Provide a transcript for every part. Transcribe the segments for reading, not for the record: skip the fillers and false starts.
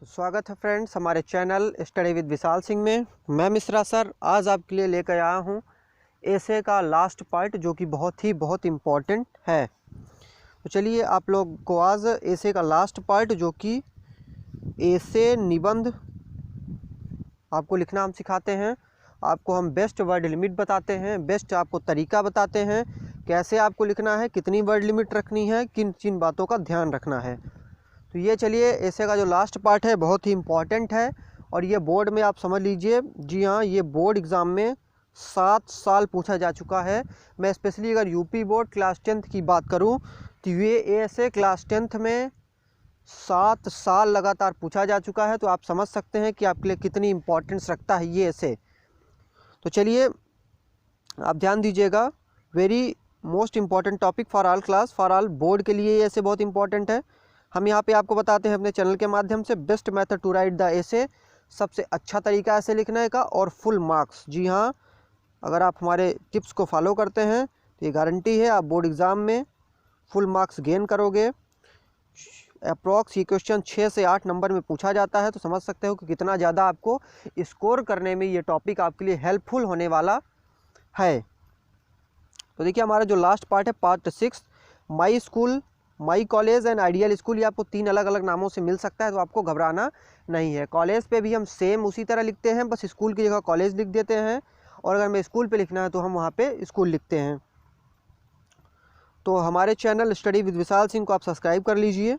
तो स्वागत है फ्रेंड्स हमारे channel study with Vishal Singh में। मैं मिश्रा सर आज आपके लिए लेकर आया हूँ एसे का लास्ट पार्ट जो कि बहुत इम्पॉर्टेंट है। तो चलिए आप लोग को आज एसे का लास्ट पार्ट जो कि एसे निबंध आपको लिखना हम सिखाते हैं। आपको हम बेस्ट वर्ड लिमिट बताते हैं, बेस्ट आपको तरीका बताते हैं कैसे आपको लिखना है, कितनी वर्ड लिमिट रखनी है, किन किन बातों का ध्यान रखना है। तो ये चलिए ऐसे का जो लास्ट पार्ट है बहुत ही इम्पॉर्टेंट है और ये बोर्ड में आप समझ लीजिए। जी हाँ, ये बोर्ड एग्ज़ाम में 7 साल पूछा जा चुका है। मैं स्पेशली अगर यूपी बोर्ड क्लास 10th की बात करूं तो ये ऐसे क्लास 10th में 7 साल लगातार पूछा जा चुका है। तो आप समझ सकते हैं कि आपके लिए कितनी इम्पोर्टेंस रखता है ये ऐसे। तो चलिए आप ध्यान दीजिएगा, very most important topic for all class, for all board के लिए ये ऐसे बहुत इंपॉर्टेंट है। हम यहाँ पे आपको बताते हैं अपने चैनल के माध्यम से best method to write the ऐसे, सबसे अच्छा तरीका ऐसे लिखने का और फुल मार्क्स। जी हाँ, अगर आप हमारे टिप्स को फॉलो करते हैं तो ये गारंटी है आप बोर्ड एग्ज़ाम में फुल मार्क्स गेन करोगे। अप्रॉक्स ये क्वेश्चन 6 से 8 नंबर में पूछा जाता है, तो समझ सकते हो कि कितना ज़्यादा आपको स्कोर करने में ये टॉपिक आपके लिए हेल्पफुल होने वाला है। तो देखिए हमारा जो लास्ट पार्ट है part 6, my school, my college and ideal school. ये आपको 3 अलग अलग नामों से मिल सकता है, तो आपको घबराना नहीं है। कॉलेज पे भी हम सेम उसी तरह लिखते हैं, बस स्कूल की जगह कॉलेज लिख देते हैं, और अगर हमें स्कूल पे लिखना है तो हम वहाँ पे स्कूल लिखते हैं। तो हमारे channel study with Vishal Singh को आप सब्सक्राइब कर लीजिए।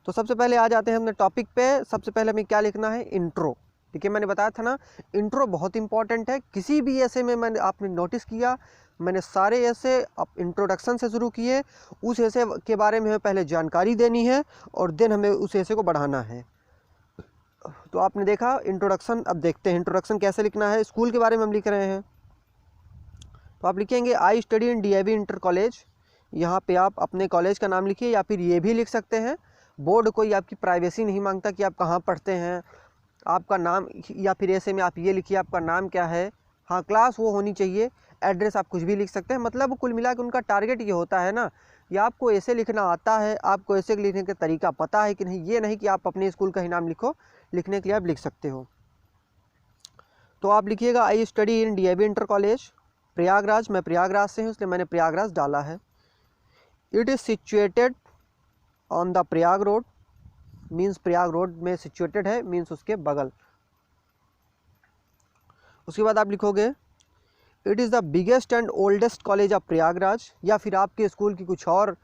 तो सबसे पहले आ जाते हैं अपने टॉपिक पे। सबसे पहले हमें क्या लिखना है, इंट्रो। देखिए मैंने बताया था ना, इंट्रो बहुत इंपॉर्टेंट है। किसी भी ऐसे में मैंने आपने नोटिस किया, मैंने सारे ऐसे इंट्रोडक्शन से शुरू किए। उस ऐसे के बारे में हमें पहले जानकारी देनी है और देन हमें उस ऐसे को बढ़ाना है। तो आपने देखा इंट्रोडक्शन, अब देखते हैं इंट्रोडक्शन कैसे लिखना है। स्कूल के बारे में हम लिख रहे हैं तो आप लिखेंगे I study in DAV inter college. यहाँ पे आप अपने कॉलेज का नाम लिखिए, या फिर ये भी लिख सकते हैं। बोर्ड कोई आपकी प्राइवेसी नहीं मांगता कि आप कहाँ पढ़ते हैं, आपका नाम, या फिर ऐसे में आप ये लिखिए आपका नाम क्या है। हाँ, क्लास वो होनी चाहिए, एड्रेस आप कुछ भी लिख सकते हैं। मतलब कुल मिला के उनका टारगेट ये होता है ना, या आपको ऐसे लिखना आता है, आपको ऐसे लिखने का तरीका पता है कि नहीं। ये नहीं कि आप अपने स्कूल का ही नाम लिखो, लिखने के लिए आप लिख सकते हो। तो आप लिखिएगा I study in DAV inter college Prayagraj. मैं प्रयागराज से हूँ इसलिए मैंने प्रयागराज डाला है। It is situated on the Prayag road, means Prayag road में सिचुएटेड है, मीन्स उसके बगल। उसके बाद आप लिखोगे it is the biggest and oldest college of Prayagraj, या फिर आपके स्कूल की कुछ और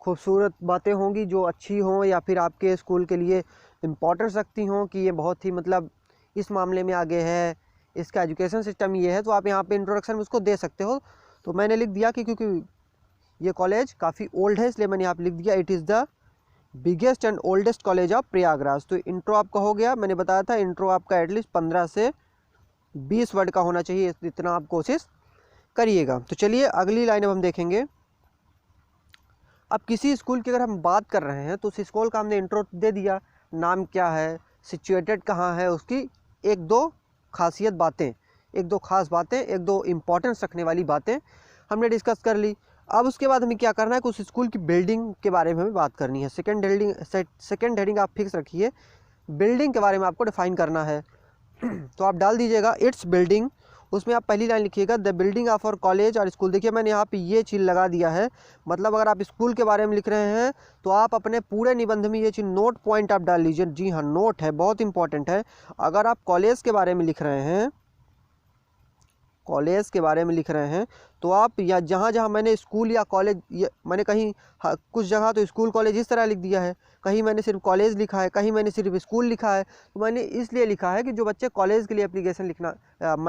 खूबसूरत बातें होंगी जो अच्छी हों, या फिर आपके स्कूल के लिए इम्पोर्टेंस रखती हों कि ये बहुत ही मतलब इस मामले में आगे है, इसका एजुकेशन सिस्टम ये है, तो आप यहाँ पे इंट्रोडक्शन में उसको दे सकते हो। तो मैंने लिख दिया कि क्योंकि ये कॉलेज काफ़ी ओल्ड है इसलिए मैंने यहाँ पे लिख दिया it is the biggest and oldest college of Prayagraj. तो इंट्रो आपका हो गया। मैंने बताया था इंट्रो आपका एटलीस्ट 15 से 20 वर्ड का होना चाहिए, इतना आप कोशिश करिएगा। तो चलिए अगली लाइन अब हम देखेंगे। अब किसी स्कूल की अगर हम बात कर रहे हैं तो उस स्कूल का हमने इंट्रो दे दिया, नाम क्या है, सिचुएटेड कहाँ है, उसकी एक दो खासियत बातें, एक दो खास बातें, एक दो इम्पोर्टेंस रखने वाली बातें हमने डिस्कस कर ली। अब उसके बाद हमें क्या करना है कि उस स्कूल की बिल्डिंग के बारे में हमें बात करनी है। सेकंड हेडिंग आप फिक्स रखिए, बिल्डिंग के बारे में आपको डिफाइन करना है। तो आप डाल दीजिएगा इट्स बिल्डिंग। उसमें आप पहली लाइन लिखिएगा the building of our college और स्कूल। देखिए मैंने यहाँ पे ये चीज़ लगा दिया है, मतलब अगर आप स्कूल के बारे में लिख रहे हैं तो आप अपने पूरे निबंध में ये चीज़ नोट पॉइंट आप डाल लीजिए। जी हाँ, नोट है, बहुत इंपॉर्टेंट है। अगर आप कॉलेज के बारे में लिख रहे हैं, कॉलेज के बारे में लिख रहे हैं, तो आप या जहाँ जहाँ मैंने स्कूल या कॉलेज, मैंने कहीं कुछ जगह तो स्कूल कॉलेज इस तरह लिख दिया है, कहीं मैंने सिर्फ कॉलेज लिखा है, कहीं मैंने सिर्फ स्कूल लिखा है। तो मैंने इसलिए लिखा है कि जो बच्चे कॉलेज के लिए एप्लीकेशन लिखना,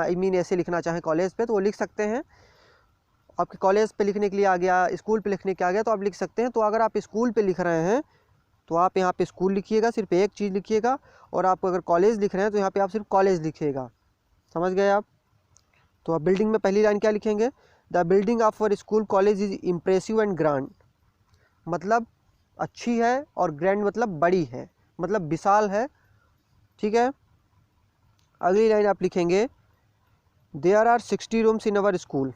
आई मीन ऐसे लिखना चाहें कॉलेज पे, तो वो लिख सकते हैं। आपके कॉलेज पे लिखने के लिए आ गया, स्कूल पे लिखने के आ गया, तो आप लिख सकते हैं। तो अगर आप स्कूल पे लिख रहे हैं तो आप यहाँ पे स्कूल लिखिएगा, सिर्फ एक चीज़ लिखिएगा, और आप अगर कॉलेज लिख रहे हैं तो यहाँ पे आप सिर्फ कॉलेज लिखिएगा। समझ गए आप? तो आप बिल्डिंग में पहली लाइन क्या लिखेंगे, the building of our school college is impressive and grand, मतलब अच्छी है, और ग्रैंड मतलब बड़ी है, मतलब विशाल है। ठीक है, अगली लाइन आप लिखेंगे there are 60 rooms in our school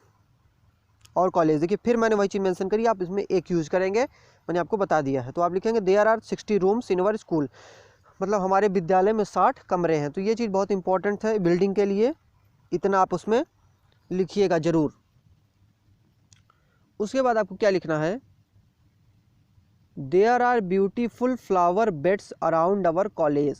और कॉलेज। देखिए फिर मैंने वही चीज़ मेंशन करी, आप इसमें एक यूज़ करेंगे, मैंने आपको बता दिया है। तो आप लिखेंगे there are 60 rooms in our school. मतलब हमारे विद्यालय में 60 कमरे हैं। तो ये चीज़ बहुत इंपॉर्टेंट है बिल्डिंग के लिए, इतना आप उसमें लिखिएगा ज़रूर। उसके बाद आपको क्या लिखना है, there are beautiful flower beds around our college.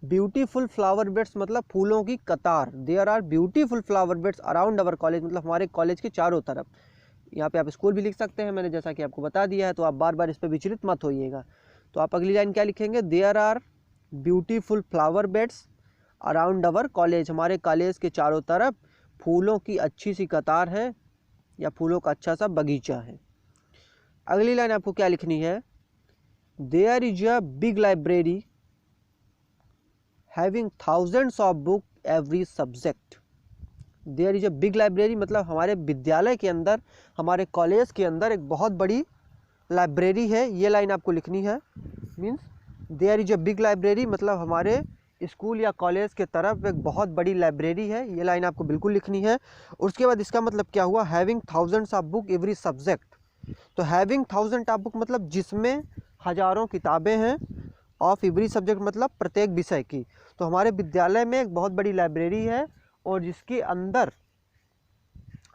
Beautiful flower beds मतलब फूलों की कतार। There are beautiful flower beds around our college मतलब हमारे कॉलेज के चारों तरफ। यहाँ पे आप स्कूल भी लिख सकते हैं, मैंने जैसा कि आपको बता दिया है, तो आप बार बार इस पर विचलित मत होइएगा। तो आप अगली लाइन क्या लिखेंगे, there are beautiful flower beds around our college. हमारे कॉलेज के चारों तरफ फूलों की अच्छी सी कतार है या फूलों का अच्छा सा बगीचा है। अगली लाइन आपको क्या लिखनी है, there is a big library having thousands of book every subject. There is a big library मतलब हमारे विद्यालय के अंदर, हमारे कॉलेज के अंदर एक बहुत बड़ी लाइब्रेरी है। ये लाइन आपको लिखनी है। Means there is a big library मतलब हमारे स्कूल या कॉलेज के तरफ एक बहुत बड़ी लाइब्रेरी है। ये लाइन आपको बिल्कुल लिखनी है। उसके बाद इसका मतलब क्या हुआ, having thousands of book every subject. तो हैविंग थाउजेंड ऑफ बुक मतलब जिसमें हज़ारों किताबें हैं, ऑफ एवरी सब्जेक्ट मतलब प्रत्येक विषय की। तो हमारे विद्यालय में एक बहुत बड़ी लाइब्रेरी है और जिसके अंदर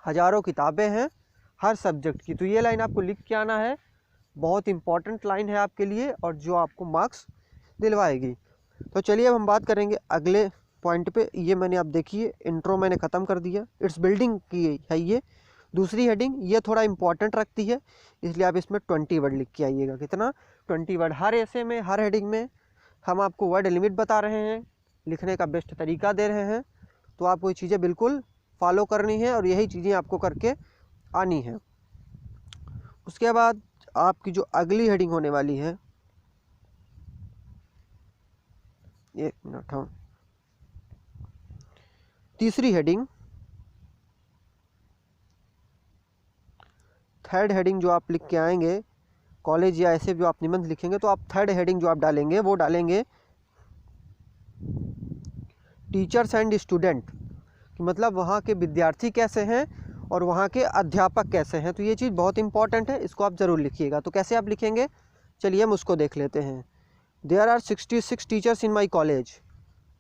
हज़ारों किताबें हैं हर सब्जेक्ट की। तो ये लाइन आपको लिख के आना है, बहुत इंपॉर्टेंट लाइन है आपके लिए और जो आपको मार्क्स दिलवाएगी। तो चलिए अब हम बात करेंगे अगले पॉइंट पे। ये मैंने आप देखिए इंट्रो मैंने ख़त्म कर दिया, इट्स बिल्डिंग की है ये दूसरी हेडिंग। ये थोड़ा इंपॉर्टेंट रखती है इसलिए आप इसमें 20 वर्ड लिख के आइएगा। कितना, 20 वर्ड। हर ऐसे में, हर हेडिंग में हम आपको वर्ड लिमिट बता रहे हैं, लिखने का बेस्ट तरीका दे रहे हैं। तो आपको ये चीज़ें बिल्कुल फॉलो करनी है और यही चीज़ें आपको करके आनी है। उसके बाद आपकी जो अगली हेडिंग होने वाली है, एक मिनट, हाँ, तीसरी हेडिंग, थर्ड हेडिंग जो आप लिख के आएंगे कॉलेज या ऐसे जो आप निबंध लिखेंगे, तो आप थर्ड हेडिंग जो आप डालेंगे वो डालेंगे टीचर्स एंड स्टूडेंट, मतलब वहाँ के विद्यार्थी कैसे हैं और वहाँ के अध्यापक कैसे हैं। तो ये चीज़ बहुत इंपॉर्टेंट है, इसको आप ज़रूर लिखिएगा। तो कैसे आप लिखेंगे, चलिए हम उसको देख लेते हैं। There are 66 teachers in my college.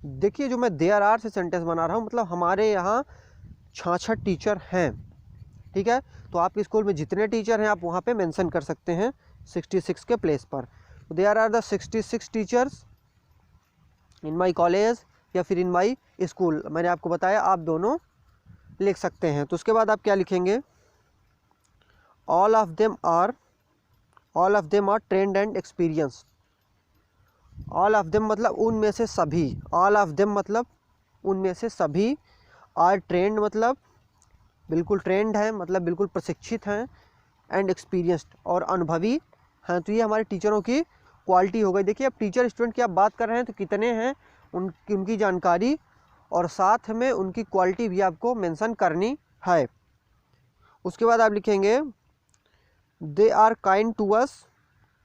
देखिए जो मैं देयर आर से सेंटेंस बना रहा हूँ मतलब हमारे यहाँ 66 टीचर हैं, ठीक है। तो आपके स्कूल में जितने टीचर हैं आप वहाँ पे मेंशन कर सकते हैं 66 के प्लेस पर। There are the 66 teachers in my college या फिर इन माई स्कूल, मैंने आपको बताया आप दोनों लिख सकते हैं। तो उसके बाद आप क्या लिखेंगे, all of them are trained and experience. All of them मतलब उनमें से सभी, ऑल ऑफ देम मतलब उनमें से सभी, आर ट्रेंड मतलब बिल्कुल ट्रेंड है, मतलब बिल्कुल प्रशिक्षित हैं, एंड एक्सपीरियंस्ड और अनुभवी हैं। तो ये हमारे टीचरों की क्वालिटी हो गई। देखिए अब टीचर स्टूडेंट की आप बात कर रहे हैं तो कितने हैं, उनकी जानकारी और साथ में उनकी क्वालिटी भी आपको मेंशन करनी है। उसके बाद आप लिखेंगे they are kind to us,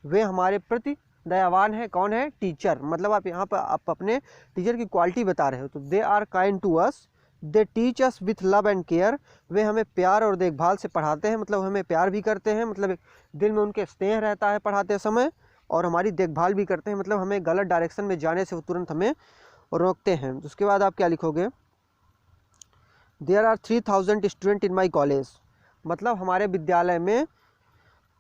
वे हमारे प्रति दयावान है। कौन है, टीचर। मतलब आप यहाँ पर आप अपने टीचर की क्वालिटी बता रहे हो। तो they are kind to us, they teach us with love and care, वे हमें प्यार और देखभाल से पढ़ाते हैं, मतलब हमें प्यार भी करते हैं, मतलब दिल में उनके स्नेह रहता है पढ़ाते समय, और हमारी देखभाल भी करते हैं, मतलब हमें गलत डायरेक्शन में जाने से वो तुरंत हमें रोकते हैं। उसके बाद आप क्या लिखोगे, there are 3000 student in my college, मतलब हमारे विद्यालय में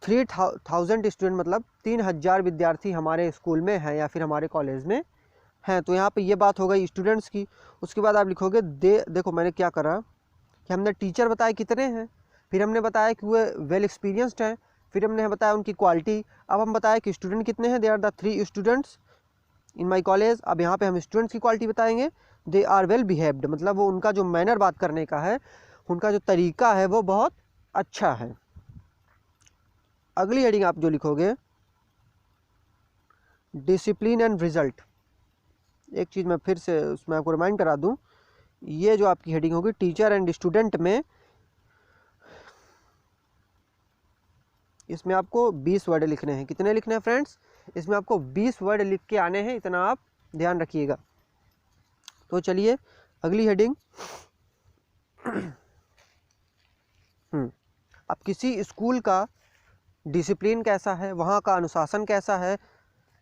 3000 स्टूडेंट मतलब 3000 विद्यार्थी हमारे स्कूल में हैं या फिर हमारे कॉलेज में हैं। तो यहाँ पे ये बात हो गई स्टूडेंट्स की। उसके बाद आप लिखोगे देखो मैंने क्या करा कि हमने टीचर बताए कितने हैं, फिर हमने बताया कि वो वेल एक्सपीरियंस्ड हैं, फिर हमने बताया उनकी क्वालिटी, अब हम बताया कि स्टूडेंट कितने हैं, they are the 3 students in my college. अब यहाँ पे हम स्टूडेंट्स की क्वालिटी बताएंगे, दे आर वेल बिहेव्ड, मतलब वो उनका जो मैनर बात करने का है, उनका जो तरीका है वो बहुत अच्छा है। अगली हेडिंग आप जो लिखोगे, डिसिप्लिन एंड रिजल्ट। एक चीज़ मैं फिर से उसमें आपको रिमाइंड करा दूं, ये जो आपकी हेडिंग होगी टीचर एंड स्टूडेंट में, इसमें आपको 20 वर्ड लिखने हैं। कितने लिखने हैं फ्रेंड्स, इसमें आपको 20 वर्ड लिख के आने हैं, इतना आप ध्यान रखिएगा। तो चलिए अगली हेडिंग, अब किसी स्कूल का डिसिप्लिन कैसा है, वहाँ का अनुशासन कैसा है,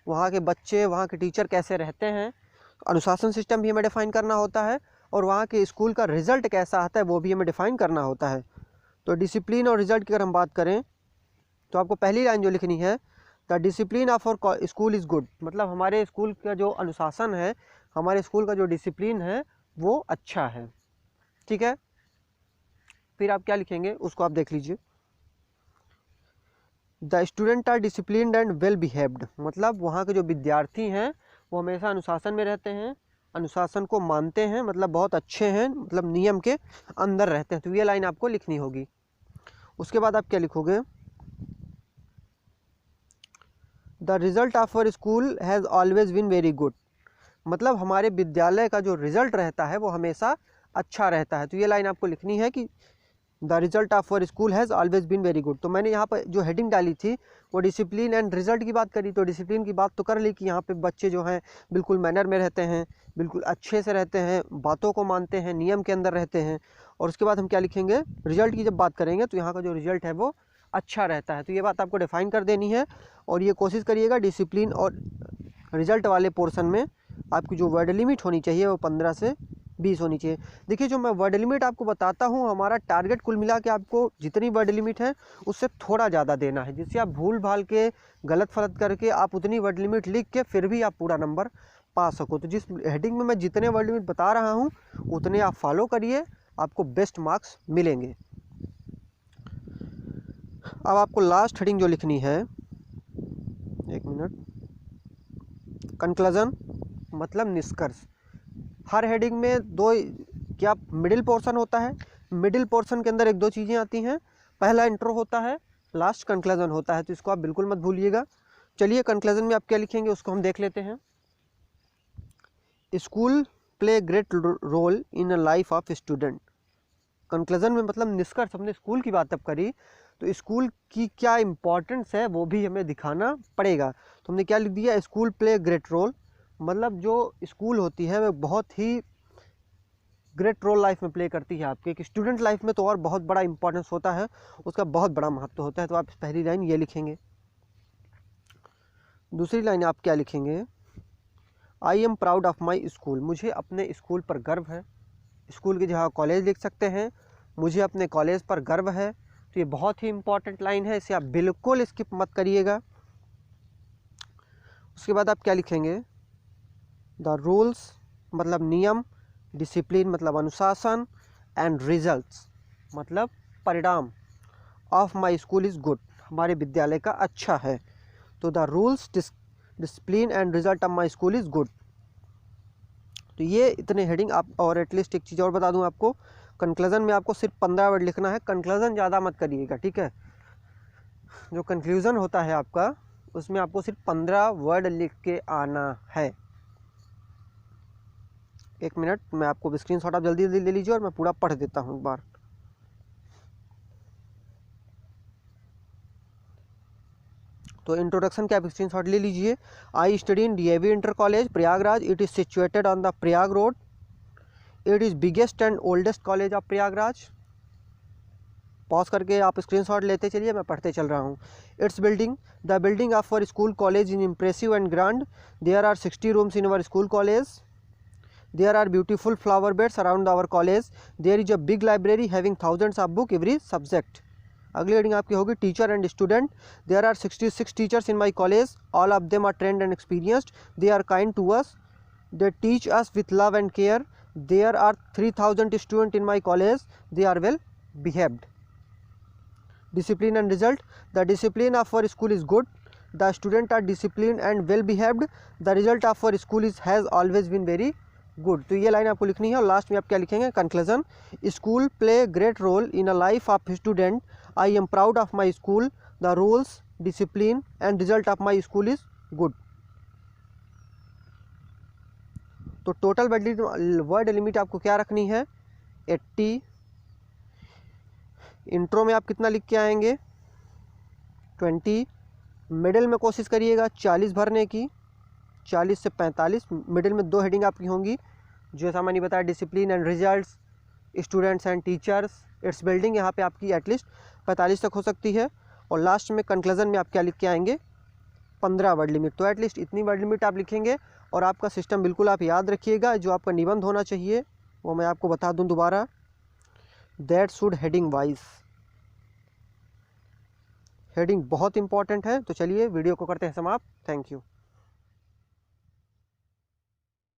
वहाँ के बच्चे, वहाँ के टीचर कैसे रहते हैं, अनुशासन सिस्टम भी हमें डिफ़ाइन करना होता है, और वहाँ के स्कूल का रिज़ल्ट कैसा आता है वो भी हमें डिफ़ाइन करना होता है। तो डिसिप्लिन और रिज़ल्ट की अगर हम बात करें तो आपको पहली लाइन जो लिखनी है, the discipline of our school is good, मतलब हमारे स्कूल का जो अनुशासन है, हमारे स्कूल का जो डिसिप्लिन है वो अच्छा है। ठीक है, फिर आप क्या लिखेंगे उसको आप देख लीजिए। The student are disciplined and well behaved, मतलब वहाँ के जो विद्यार्थी हैं वो हमेशा अनुशासन में रहते हैं, अनुशासन को मानते हैं, मतलब बहुत अच्छे हैं, मतलब नियम के अंदर रहते हैं। तो ये लाइन आपको लिखनी होगी। उसके बाद आप क्या लिखोगे, the result of our school has always been very good, मतलब हमारे विद्यालय का जो रिज़ल्ट रहता है वो हमेशा अच्छा रहता है। तो ये लाइन आपको लिखनी है कि the result of our school has always been very good. तो मैंने यहाँ पर जो हेडिंग डाली थी वो डिसिप्लिन एंड रिज़ल्ट की बात करी, तो डिसिप्लिन की बात तो कर ली कि यहाँ पे बच्चे जो हैं बिल्कुल मैनर में रहते हैं, बिल्कुल अच्छे से रहते हैं, बातों को मानते हैं, नियम के अंदर रहते हैं। और उसके बाद हम क्या लिखेंगे, रिज़ल्ट की जब बात करेंगे तो यहाँ का जो रिज़ल्ट है वो अच्छा रहता है। तो ये बात आपको डिफ़ाइन कर देनी है, और ये कोशिश करिएगा डिसिप्लिन और रिज़ल्ट वाले पोर्शन में आपकी जो वर्ड लिमिट होनी चाहिए वो 15 से 20 होनी चाहिए। देखिए जो मैं वर्ड लिमिट आपको बताता हूँ, हमारा टारगेट कुल मिला के आपको जितनी वर्ड लिमिट है उससे थोड़ा ज़्यादा देना है, जिससे आप भूल भाल के गलत फलत करके आप उतनी वर्ड लिमिट लिख के फिर भी आप पूरा नंबर पा सको। तो जिस हेडिंग में मैं जितने वर्ड लिमिट बता रहा हूँ उतने आप फॉलो करिए, आपको बेस्ट मार्क्स मिलेंगे। अब आपको लास्ट हेडिंग जो लिखनी है, एक मिनट, कंक्लूजन मतलब निष्कर्ष। हर हेडिंग में दो क्या मिडिल पोर्शन होता है, मिडिल पोर्शन के अंदर एक दो चीज़ें आती हैं, पहला इंट्रो होता है, लास्ट कंक्लूजन होता है, तो इसको आप बिल्कुल मत भूलिएगा। चलिए कंक्लूजन में आप क्या लिखेंगे उसको हम देख लेते हैं। School play great role in a life of student. Conclusion में मतलब निष्कर्ष, हमने स्कूल की बात अब करी तो स्कूल की क्या इम्पोर्टेंस है वो भी हमें दिखाना पड़ेगा। तो हमने क्या लिख दिया, स्कूल प्ले ग्रेट रोल, मतलब जो स्कूल होती है वह बहुत ही ग्रेट रोल लाइफ में प्ले करती है आपके। एक स्टूडेंट लाइफ में तो और बहुत बड़ा इंपॉर्टेंस होता है, उसका बहुत बड़ा महत्व होता है। तो आप पहली लाइन ये लिखेंगे। दूसरी लाइन आप क्या लिखेंगे, आई am proud of my school, मुझे अपने स्कूल पर गर्व है। स्कूल की जगह कॉलेज लिख सकते हैं, मुझे अपने कॉलेज पर गर्व है। तो ये बहुत ही इंपॉर्टेंट लाइन है, इसे आप बिल्कुल स्किप मत करिएगा। उसके बाद आप क्या लिखेंगे, द रूल्स मतलब नियम, डिसिप्लिन मतलब अनुशासन, एंड रिजल्ट्स मतलब परिणाम, of my school is good, हमारे विद्यालय का अच्छा है। तो the rules, discipline and result of my school is good. तो ये इतने हेडिंग आप, और एटलीस्ट एक चीज़ और बता दूं आपको, कंक्लूजन में आपको सिर्फ 15 वर्ड लिखना है, कंक्लूजन ज़्यादा मत करिएगा, ठीक है। जो कंक्लूजन होता है आपका उसमें आपको सिर्फ 15 वर्ड लिख के आना है। एक मिनट, मैं आपको स्क्रीनशॉट आप जल्दी जल्दी ले लीजिए और मैं पूरा पढ़ देता हूँ एक बार। तो इंट्रोडक्शन के आप स्क्रीनशॉट ले लीजिए। I study in DAV inter college Prayagraj, it is situated on the Prayag road, it is biggest and oldest college of Prayagraj. Pause करके आप स्क्रीनशॉट लेते चलिए, मैं पढ़ते चल रहा हूँ। It's building, the building of our school college in impressive and grand, there are 60 rooms in our school college, there are beautiful flower beds around our college, there is a big library having thousands of books every subject। अगली heading आपकी होगी teacher and student, there are 66 teachers in my college, all of them are trained and experienced, they are kind to us, they teach us with love and care, there are 3000 students in my college, they are well behaved। discipline and result, the discipline of our school is good, the students are disciplined and well behaved, the result of our school is has always been very good. तो ये line आपको लिखनी है, और last में आप क्या लिखेंगे, conclusion, school play great role in a life of student, I am proud of my school, the rules, discipline and result of my school is good. तो टोटल वर्ड लिमिट आपको क्या रखनी है, 80। इंट्रो में आप कितना लिख के आएंगे, 20। मिडिल में कोशिश करिएगा 40 भरने की, 40 से 45। मिडिल में दो हेडिंग आपकी होंगी, जो सामान्य बताया discipline and results, students and teachers, it's building, यहाँ पे आपकी एटलीस्ट 45 तक हो सकती है। और लास्ट में कंक्लूजन में आप क्या लिख के आएंगे, 15 वर्ड लिमिट। तो एटलीस्ट इतनी वर्ड लिमिट आप लिखेंगे और आपका सिस्टम बिल्कुल आप याद रखिएगा। जो आपका निबंध होना चाहिए वो मैं आपको बता दूं दोबारा, that should heading wise. Heading बहुत इंपॉर्टेंट है। तो चलिए वीडियो को करते हैं समाप्त। Thank you.